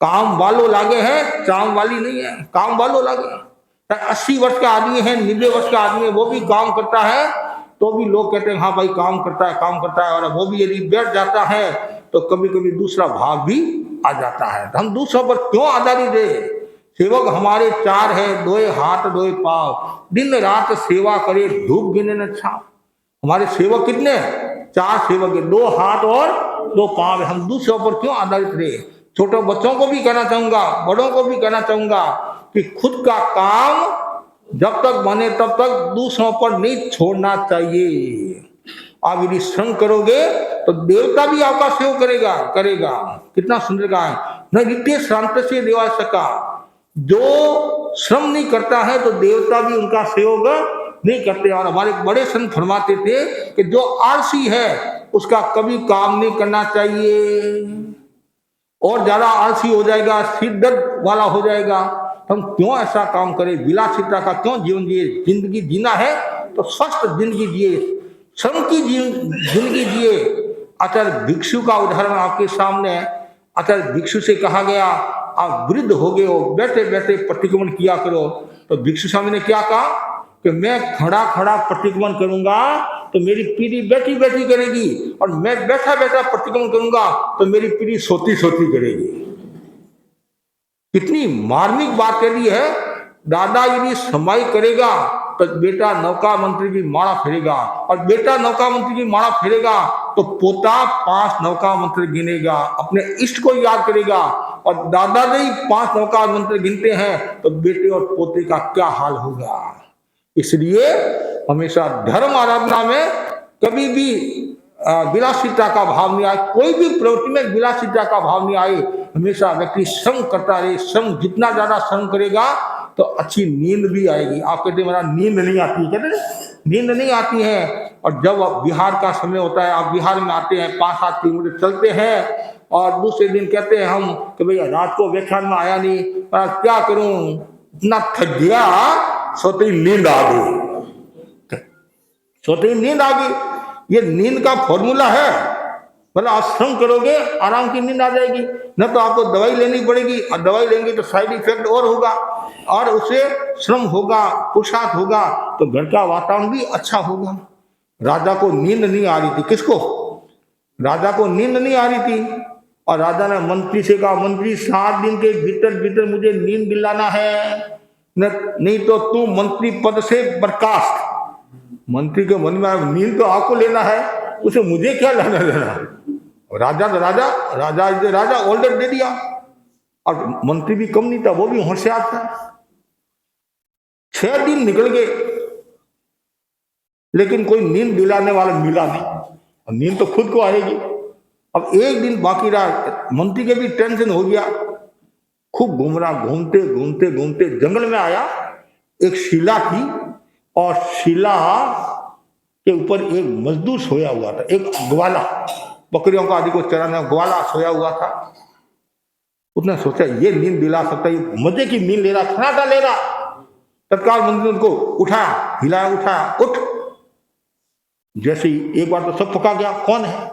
काम वालों लागे हैं, काम वाली नहीं है, काम वालों लागे। 80 वर्ष का आदमी है, 90 वर्ष का आदमी है, वो भी काम करता है, तो भी लोग कहते हैं हाँ भाई काम करता है, काम करता है। और वो भी यदि बैठ जाता है तो कभी कभी दूसरा भाव भी आ जाता है। तो हम दूसरों पर क्यों आधारित है? सेवक हमारे 4 है, 2 हाथ 2 पाँव, दिन रात सेवा करे, धूप गिने न छाव। हमारे सेवक कितने? 4 सेवक है, 2 हाथ और 2 पाँव। हम दूसरों पर क्यों आधारित रहे? छोटे बच्चों को भी कहना चाहूंगा, बड़ों को भी कहना चाहूंगा कि खुद का काम जब तक बने तब तक दूसरों पर नहीं छोड़ना चाहिए। आप यदि श्रम करोगे तो देवता भी आपका सेव करेगा। कितना सुंदर कहा है, न नित्य शांत से देवा सका। जो श्रम नहीं करता है तो देवता भी उनका सहयोग नहीं करते। और हमारे बड़े संत फरमाते थे कि जो आलसी है उसका कभी काम नहीं करना चाहिए, और ज्यादा आलसी हो जाएगा, सिर दर्द वाला हो जाएगा। हम क्यों ऐसा काम करें? विलासिता का क्यों जीवन जिए? जिंदगी जीना है तो स्वस्थ जिंदगी जिए, श्रम की जिंदगी जिए। आचार्य भिक्षु का उदाहरण आपके सामने है। आचार्य भिक्षु से कहा गया आप वृद्ध हो गए हो, बैठे बैठे प्रतिक्रमण किया करो। तो भिक्षु स्वामी ने क्या कहा कि मैं खड़ा खड़ा प्रतिक्रमण करूंगा तो मेरी पीढ़ी बैठी बैठी करेगी, और मैं बैठा बैठा प्रतिक्रमण करूंगा तो मेरी पीढ़ी सोती सोती करेगी। कितनी मार्मिक बात कह दी है। दादा यदि समाई करेगा तो बेटा नौका मंत्री की माला फेरेगा, और बेटा नौका मंत्री की माला फेरेगा तो पोता 5 नौका मंत्र गिनेगा, अपने इष्ट को याद करेगा। और दादा जी 5 नौका मंत्र गिनते हैं तो बेटे और पोते का क्या हाल होगा। इसलिए हमेशा धर्म आराधना में कभी भी विलासिता का भाव नहीं आए, कोई भी प्रवृत्ति में विलासिता का भाव नहीं आए। हमेशा व्यक्ति श्रम करता रहे। श्रम जितना ज्यादा श्रम करेगा तो अच्छी नींद भी आएगी। आप कहते हैं मेरा नींद नहीं आती, कहते नींद नहीं आती है। और जब बिहार का समय होता है, आप बिहार में आते हैं, 5-7 किलोमीटर चलते हैं, और दूसरे दिन कहते हैं हम कि भैया रात को व्याख्यान में आया नहीं, क्या करूं, इतना थक गया, सोते ही नींद आ गई, सोते ही नींद आ गई। ये नींद का फॉर्मूला है, मतलब आप श्रम करोगे आराम की नींद आ जाएगी, न तो आपको दवाई लेनी पड़ेगी, और दवाई लेंगे तो साइड इफेक्ट और होगा, और उससे श्रम होगा, पुरुषार्थ होगा, तो घर का वातावरण भी अच्छा होगा। राजा को नींद नहीं आ रही थी। किसको? राजा को नींद नहीं आ रही थी। और राजा ने मंत्री से कहा, मंत्री 7 दिन के भीतर भीतर मुझे नींद दिलाना है, नहीं तो तू मंत्री पद से बर्खास्त। मंत्री के मन में नींद तो आपको लेना है, उसे मुझे क्या लेना देना। राजा तो राजा, राजा इज राजा, ऑर्डर दे दिया। और मंत्री भी कम नहीं था, वो भी होशियार था। 6 दिन निकल गए, लेकिन कोई नींद दिलाने वाला मिला नहीं। नींद तो खुद को आएगी। अब एक दिन बाकी रहा, मंत्री के भी टेंशन हो गया, खूब घूम रहा, घूमते घूमते घूमते जंगल में आया। एक शिला थी, और शिला के ऊपर एक मजदूर सोया हुआ था, एक ग्वाला, बकरियों का आदि को चराने ग्वाला सोया हुआ था। उसने सोचा ये नींद दिला सकता है, ये मजे की नींद ले रहा, सन्नाटा ले रहा। तत्काल मंत्री उनको उठाया, हिलाया, उठाया, उठ। जैसे ही एक बार तो सब पका गया, कौन है?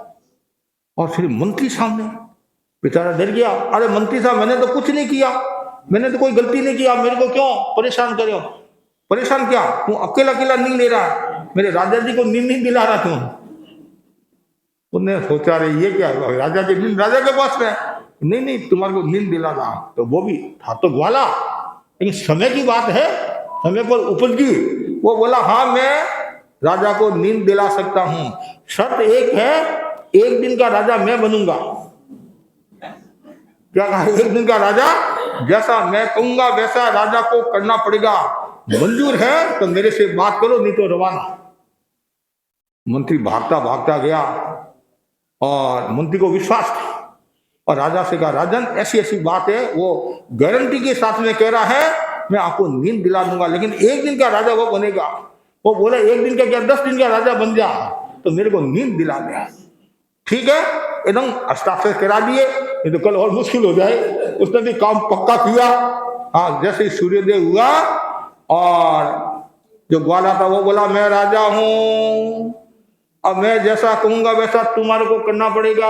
और फिर मंत्री सामने, बेचारा डर गया। अरे मंत्री साहब, मैंने तो कुछ नहीं किया, मैंने तो कोई गलती नहीं किया, मेरे को क्यों परेशान कर रहे हो? परेशान क्या? तू अकेला अकेला नींद ले रहा, मेरे राजा जी को नींद नहीं दिला रहा तू। उन्होंने सोचा रहे ये क्या है, राजा की नींद राजा के पास में, नहीं नहीं तुम्हारे को नींद दिलाना। तो वो भी था तो ग्वाला, लेकिन समय की बात है, समय पर उपजी। वो बोला हाँ मैं राजा को नींद दिला सकता हूं, शर्त एक है, एक दिन का राजा मैं बनूंगा। क्या कहा? एक दिन का राजा, जैसा मैं कहूंगा वैसा राजा को करना पड़ेगा। मंजूर है तो मेरे से बात करो, नहीं तो रवाना। मंत्री भागता भागता गया, और मंत्री को विश्वास था, और राजा से कहा राजन ऐसी ऐसी बात है, वो गारंटी के साथ में कह रहा है मैं आपको नींद दिला दूंगा, लेकिन एक दिन का राजा वो बनेगा। वो बोले एक दिन का क्या, 10 दिन का राजा बन जा, तो मेरे को नींद दिला दे। ठीक है, एकदम हस्ताक्षर करा दिए, नहीं तो कल और मुश्किल हो जाए। उसने भी काम पक्का किया। हाँ, जैसे ही सूर्योदय हुआ, और जो ग्वाला था वो बोला मैं राजा हूं, अब मैं जैसा कहूंगा वैसा तुम्हारे को करना पड़ेगा।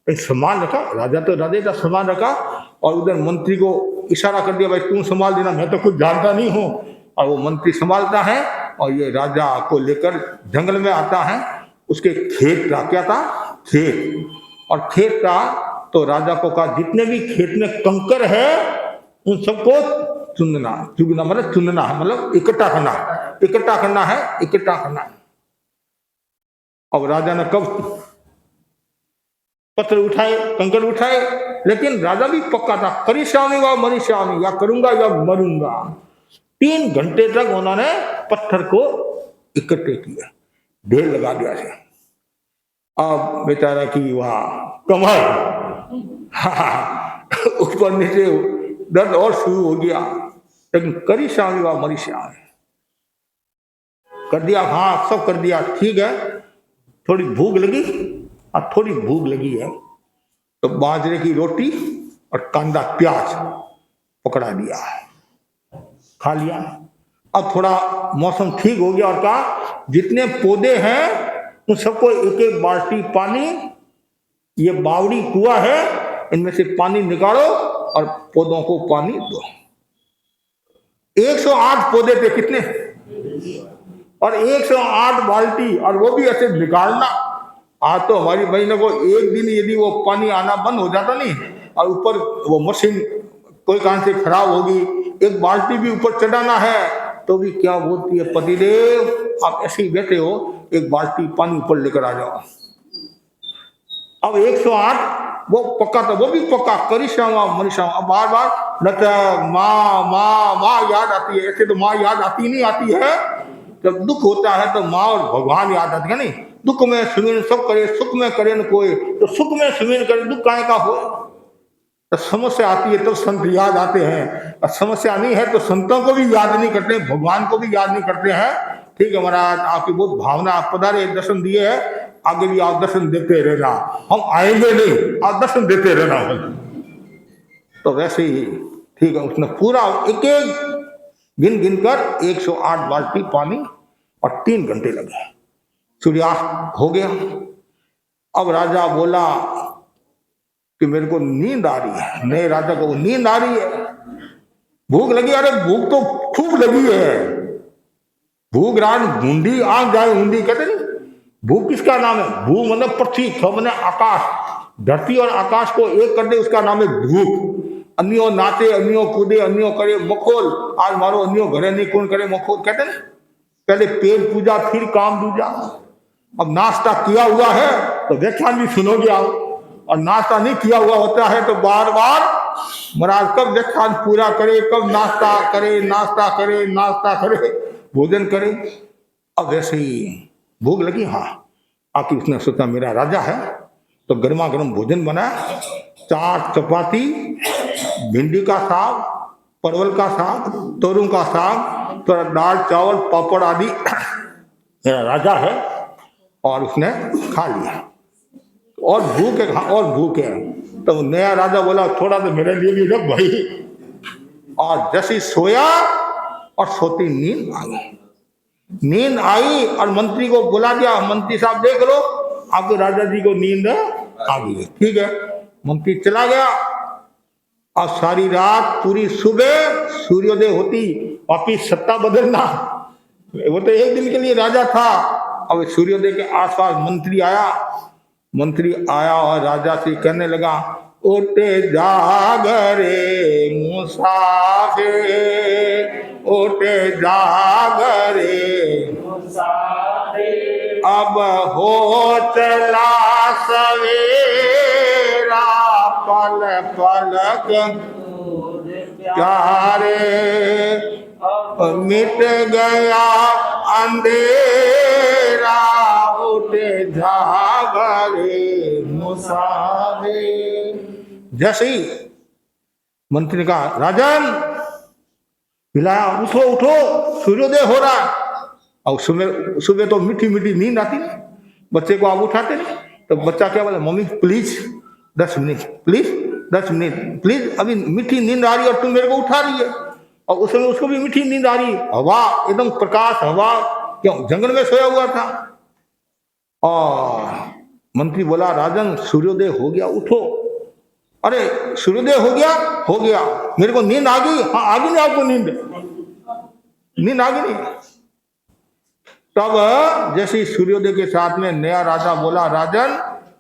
एक सम्मान रखा, राजा तो राजा का सम्मान रखा, और उधर मंत्री को इशारा कर दिया भाई तुम संभाल देना, मैं तो कुछ जानता नहीं हूं। और वो मंत्री संभालता है, और ये राजा को लेकर जंगल में आता है। उसके खेत का क्या था, खेत, और खेत का तो राजा को कहा जितने भी खेत में कंकर है उन सबको चुनना, चुगना मतलब चुनना है, मतलब इकट्ठा करना, इकट्ठा करना है, इकट्ठा करना है। अब राजा ने कब पत्थर उठाए, कंकर उठाए, लेकिन राजा भी पक्का था, करिष्यामि व मरिष्यामि, या करूंगा या मरूंगा। 3 घंटे तक उन्होंने पत्थर को इकट्ठे किए, ढेर लगा दिया है। अब बेचारा की वहां कमर ऊपर नीचे दर्द और शुरू हो गया, लेकिन करिष्यामि व मरिष्यामि कर दिया। हाँ, सब कर दिया, ठीक है। थोड़ी भूख लगी, अब थोड़ी भूख लगी है, तो बाजरे की रोटी और कांदा प्याज पकड़ा दिया, खा लिया। अब थोड़ा मौसम ठीक हो गया, और कहा जितने पौधे हैं उन सबको एक एक बाल्टी पानी, ये बावड़ी कुआं है, इनमें से पानी निकालो और पौधों को पानी दो। 108 पौधे थे, कितने, और 108 बाल्टी, और वो भी ऐसे निकालना। आज तो हमारी बहनों को एक दिन यदि वो पानी आना बंद हो जाता नहीं, और ऊपर वो मशीन कोई कारण से खराब होगी, एक बाल्टी भी ऊपर चढ़ाना है, तो भी क्या बोलती है पतिदेव आप ऐसे ही बैठे हो, एक बाल्टी पानी ऊपर लेकर आ जाओ। अब 108 वो पक्का था, वो भी पक्का करिष्यामि मरिष्यामि। अब बार बार लगता है माँ माँ माँ याद आती है। ऐसे तो माँ याद आती नहीं आती है, जब दुख होता है तो माँ और भगवान याद आते हैं। नहीं, दुख में सुमिरन सब करे, सुख में करे न कोई, तो सुख में सुमिरन करे, दुख काहे का हो। तो समस्या आती है तो संत याद आते हैं, और समस्या नहीं है तो संतों को भी याद नहीं करते, भगवान को भी याद नहीं करते हैं। ठीक है महाराज, आपकी बहुत भावना, आप पधारे, दर्शन दिए है, आगे भी आप दर्शन देते रहना, हम आएंगे नहीं, आप दर्शन देते रहना। तो वैसे ही ठीक है, उसने पूरा एक एक गिन गिन कर 108 बाल्टी पानी, और 3 घंटे लगे। सूर्यास्त हो गया, अब राजा बोला कि मेरे को नींद आ रही है। नए राजा को नींद आ रही है, भूख लगी। अरे भूख तो खूब लगी है, भूख रात ढूंढी आंख जाए ऊंधी, कहते नहीं। भूख किसका नाम है? भू मतलब पृथ्वी, ख मतलब आकाश। धरती और आकाश को एक कर दे, उसका नाम है भूख। अन्यों नाचे, अन्यों कूदे, अन्यों करे मखोल, आज मारो अन्यों घरे नहीं कौन करे मखोल, कहते ना। पहले पेट पूजा फिर काम दूजा। अब नाश्ता किया हुआ है तो व्याख्यान भी सुनोगे आप, और नाश्ता नहीं किया हुआ होता है तो बार बार महाराज कब व्याख्यान पूरा करे, कब नाश्ता करे, नाश्ता करे, नाश्ता करे, भोजन करे। अब वैसे ही भूख लगी, हाँ आखिर उसने सोचा मेरा राजा है, तो गर्मा गर्म भोजन बनाया। 4 चपाती, भिंडी का साग, परवल का साग, तोरू का साग, थोड़ा दाल चावल पापड़ आदि। मेरा राजा है, और उसने खा लिया। और भूख है, और भूख है। तो नया राजा बोला थोड़ा तो मेरे लिए भी रख भाई। और जैसे सोया और सोती नींद आ गई। नींद आई और मंत्री को बुला दिया, मंत्री साहब देख लो आपके राजा जी को नींद आ गई। ठीक है, मंत्री चला गया। और सारी रात पूरी सुबह सूर्योदय होती वापिस सत्ता बदलना। वो तो एक दिन के लिए राजा था। अब सूर्योदय के आसपास मंत्री आया और राजा से कहने लगा, उठे जाग रे मुसाफिर, उठे जाग रे मुसाफिर, अब हो चला सवेरा, पल पलक प्यारे, मिट गया अंधेरा, उठे जाग रे मुसाफिर। जैसे ही मंत्री ने कहा राजन हिलाया, उठो उठो सूर्योदय हो रहा। और सुबह तो मीठी मीठी नींद आती ना, बच्चे को आप उठाते नहीं, तो बच्चा क्या बोला, mummy please 10 minute, please 10 minute, please अभी मीठी नींद आ रही है और तुम मेरे को उठा रही है। और उस समय उसको भी मीठी नींद आ रही, हवा एकदम प्रकाश हवा, क्यों जंगल में सोया हुआ था। और मंत्री बोला राजन सूर्योदय हो गया, उठो। अरे सूर्योदय हो गया, मेरे को नींद आ गई। हाँ आ गई नहीं आपको नींद आ गई नहीं। तब जैसे सूर्योदय के साथ में नया राजा बोला राजन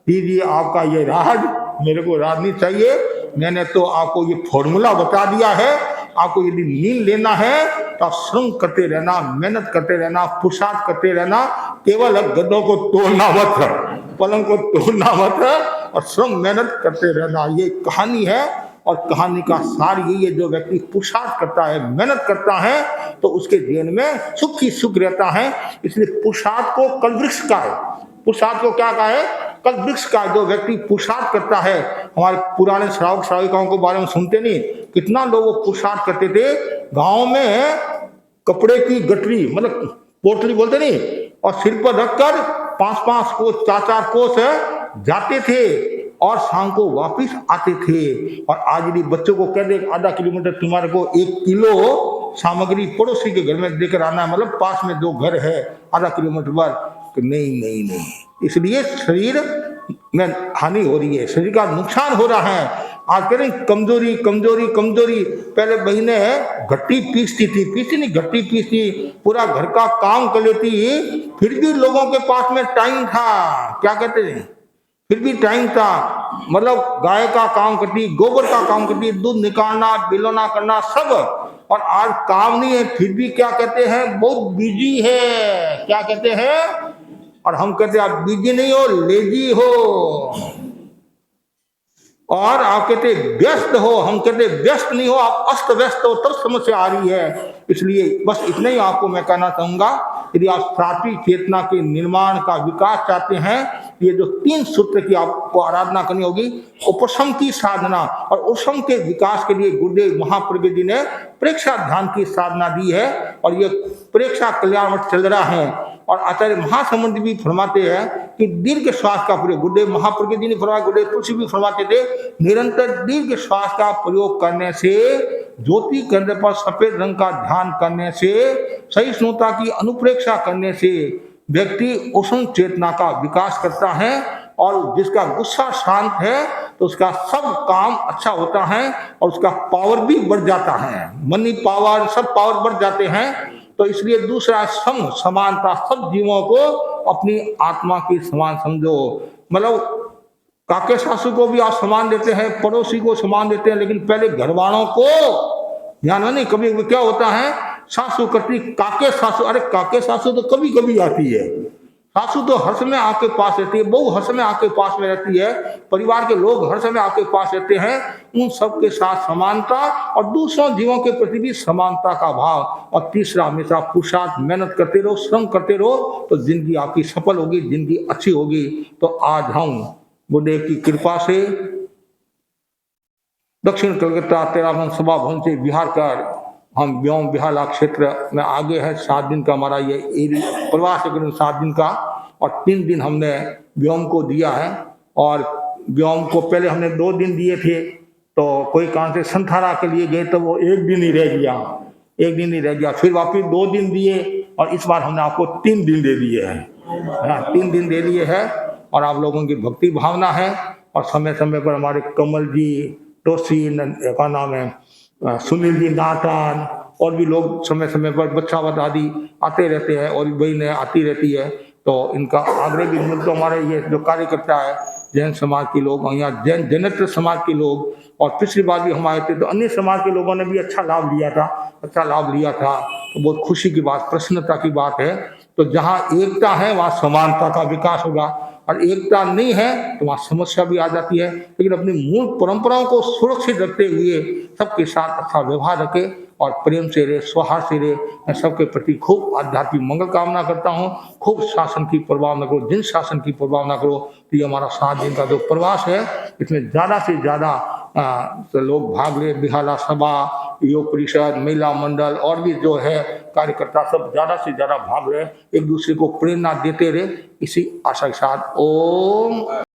दीजिए आपका ये राज, मेरे को राज नहीं चाहिए। मैंने तो आपको ये फॉर्मूला बता दिया है, आपको यदि नींद लेना है तो श्रम करते रहना, मेहनत करते रहना, पुरुषार्थ करते रहना, केवल गद्दों को तोड़ना मत, पलंग को तोड़ना मत, और श्रम मेहनत करते रहना। ये कहानी है, और कहानी का सार यही है, जो व्यक्ति पुरुषार्थ करता है, मेहनत करता है, तो उसके जीवन में सुख ही सुख रहता है। इसलिए पुरुषार्थ को कल्पवृक्ष का है, पुरुषार्थ को क्या कहा है, कल्पवृक्ष का। जो व्यक्ति पुरुषार्थ करता है, हमारे पुराने श्रावक श्राविकाओं के बारे में सुनते नहीं, कितना लोग पुरुषार्थ करते थे, गांव में कपड़े की गठरी मतलब पोटली बोलते नहीं, और सिर पर रखकर 5-5 कोस 4-4 कोस जाते थे और शाम को वापिस आते थे। और आज यदि बच्चों को कह दे आधा किलोमीटर तुम्हारे को 1 किलो सामग्री पड़ोसी के घर में देकर आना है, मतलब पास में 2 घर है आधा किलोमीटर पर, तो नहीं। इसलिए शरीर में हानि हो रही है, शरीर का नुकसान हो रहा है। आज कह रहे कमजोरी। पहले बहने घट्टी पीसती, पूरा घर का काम कर लेती, फिर भी लोगों के पास में टाइम था, क्या कहते हैं, फिर भी टाइम था। मतलब गाय का काम करती, गोबर का काम करती, दूध निकालना, बिलोना करना सब। और आज काम नहीं है, फिर भी क्या कहते हैं, बहुत बिजी है, क्या कहते हैं। और हम कहते हैं आप बिजी नहीं हो, लेजी हो। और आप कहते व्यस्त हो, हम कहते व्यस्त नहीं हो, आप अस्त व्यस्त हो, तब समस्या आ रही है। इसलिए बस इतना ही आपको मैं कहना चाहूंगा, यदि आप सात्विक चेतना के निर्माण का विकास चाहते हैं, ये जो 3 सूत्र की आपको आराधना करनी होगी, उपशम की साधना, और उपशम के विकास के लिए गुरुदेव महाप्रज्ञ जी ने प्रेक्षा ध्यान की साधना दी है, और ये प्रेक्षा कल्याण मठ चल रहा है। और आचार्य महासमुद्र भी फरमाते हैं कि दीर्घ श्वास का प्रयोग, गुरुदेव महाप्रज्ञ जी ने फरमाया, गुरुदेव तुलसी भी फरमाते थे, निरंतर दीर्घ श्वास का प्रयोग करने से, ज्योति केंद्र पर सफेद रंग का ध्यान करने से, सहिष्णुता की अनुप्रेक्षा करने से व्यक्ति उष्ण चेतना का विकास करता है। और जिसका गुस्सा शांत है तो उसका सब काम अच्छा होता है और उसका पावर भी बढ़ जाता है, मनी पावर सब पावर बढ़ जाते हैं। तो इसलिए दूसरा सम समानता, सब जीवों को अपनी आत्मा की समान समझो। मतलब काके सासू को भी आप समान देते हैं, पड़ोसी को समान देते हैं, लेकिन पहले घर वालों को ध्यान नहीं। कभी क्या होता है, सासू करती काके सासू, अरे काके सासू तो कभी कभी आती है, सासू तो हर समय आपके पास रहती है, बहू हर समय आपके पास में रहती है, परिवार के लोग हर समय आपके पास रहते हैं। उन सब के साथ समानता और दूसरों जीवों के प्रति भी समानता का भाव। और तीसरा, हमेशा पुरुषार्थ, मेहनत करते रहो, श्रम करते रहो, तो जिंदगी आपकी सफल होगी, जिंदगी अच्छी होगी। तो आज हम गुरुदेव की कृपा से दक्षिण कलकत्ता तेरावन सभा भवन से बिहार कर हम व्योम बिहाला क्षेत्र में आगे है। 7 दिन का हमारा ये प्रवास है, करीब 7 दिन का, और 3 दिन हमने व्योम को दिया है। और व्योम को पहले हमने 2 दिन दिए थे, तो कोई कारण से संथारा के लिए गए तो वो 1 दिन ही रह गया, 1 दिन ही रह गया। फिर वापिस 2 दिन दिए और इस बार हमने आपको 3 दिन दे दिए हैं। 3 दिन दे दिए हैं और आप लोगों की भक्ति भावना है। और समय समय पर हमारे कमल जी, टोसी का नाम है, सुनील जी नाटन, और भी लोग समय समय पर बच्चावत आदि आते रहते हैं और बहनें आती रहती है। तो इनका आग्रह भी, तो हमारे ये जो कार्यकर्ता है जैन समाज के लोग, यहाँ जैन जैनत्र समाज के लोग, और पिछली बार भी हम आए थे तो अन्य समाज के लोगों ने भी अच्छा लाभ लिया था, तो बहुत खुशी की बात, प्रसन्नता की बात है। तो जहाँ एकता है वहाँ समानता का विकास होगा, और एकता नहीं है तो वहाँ समस्या भी आ जाती है। लेकिन अपनी मूल परंपराओं को सुरक्षित रखते हुए सबके साथ अच्छा व्यवहार रखे और प्रेम से रहे, स्वहार से रहे। मैं सबके प्रति खूब आध्यात्मिक मंगल कामना करता हूँ। खूब शासन की प्रभाव न करो, जिन शासन की प्रभाव न करो। तो ये हमारा 7 दिन का जो प्रवास है, इसमें ज़्यादा से ज़्यादा लोग भाग ले। बिहाला सभा, योग परिषद, महिला मंडल और भी जो है कार्यकर्ता, सब ज़्यादा से ज़्यादा भाग रहे, एक दूसरे को प्रेरणा देते रहे। इसी आशा के साथ ओम।